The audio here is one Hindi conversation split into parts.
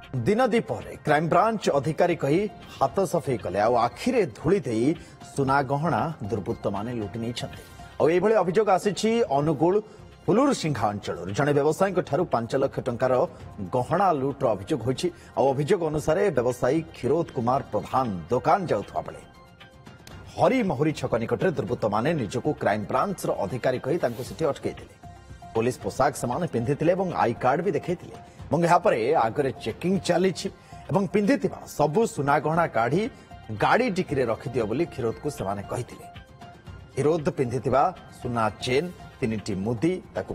दिन दीपर क्राइमब्रांच अधिकारी कही हाथ सफेई कले आखिरे धूली दे सुना गहना दुर्बृत्त माने लुटि नहीं अभियोग आसी अनुगुल हुलूर सिंघा अंचल जड़े व्यवसायी 5 लाख टंकार गहना लुट्र अभियोग होती अभियोग अनुसार व्यवसायी क्षीरोद कुमार प्रधान दुकान जाऊा बेले हरिमहुरी छक निकट में दुर्बृत्त माने निजक क्राइमब्रांच अधिकारी कही अटकई पुलिस पोशाक से पिंधि आई कार्ड भी देखते आगे चेकिंग चली पिंधि सबु सुना गहना काढ़ी गाड़ी डिक्की रखिदियो बोली क्षीरोद को क्षीरोद पिंधि सुना चेन 3टी मुदी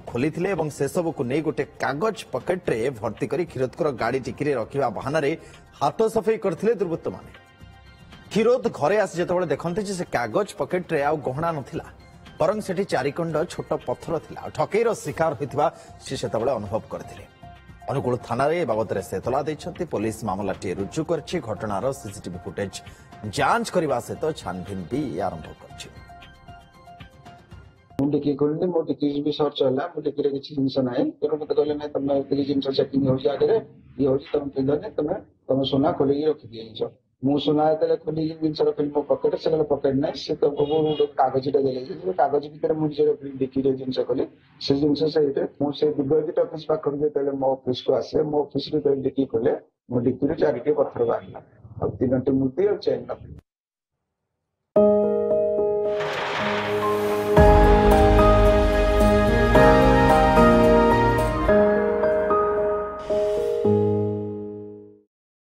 खोली से सबू को नहीं गोटे कागज पकेट्रे भर्ती कर क्षीरोदकर गाड़ी डिक्की रखा बहाना हाथ सफेई करते दुर्बृत्त माने क्षीरोद घरे आसी जो देखते से कागज पकेट्रे आ गहना नथिला बरं से चारिखंड छोट पत्थर थिला ठकेईर शिकार होता से अनुभव करते अनुगुल थाना बाबद से एतला देछंती पुलिस मामलाटी रुजु करछि घटनार सीसीटीवी फुटेज जांच करने सहित छानभिन भी आरंभ करछि मुंडिकी खोलने मोटिकी भी सर्च होला मुंडिकी किछि जिंस नाही तर मते कहले नै तमे एतिकी जिंस चेकिंग हो जागे रे ये हो तम पिंदने तमे सोना खोली रखि दियछ मु सोना एतले खोली जिंस रखि मो पकेट से पकेट नै से तो को कागज टा देले जे कागज भीतर मु जे देखि रे जिंस खोली से जिंस से मु से डिपोजिट ऑफिस पा कर देले मो ऑफिस को आसे मो ऑफिस रे देखि खोले मो डिक्की रे 4टी पत्थर बाहरला अब 3टी मूर्ति और चेन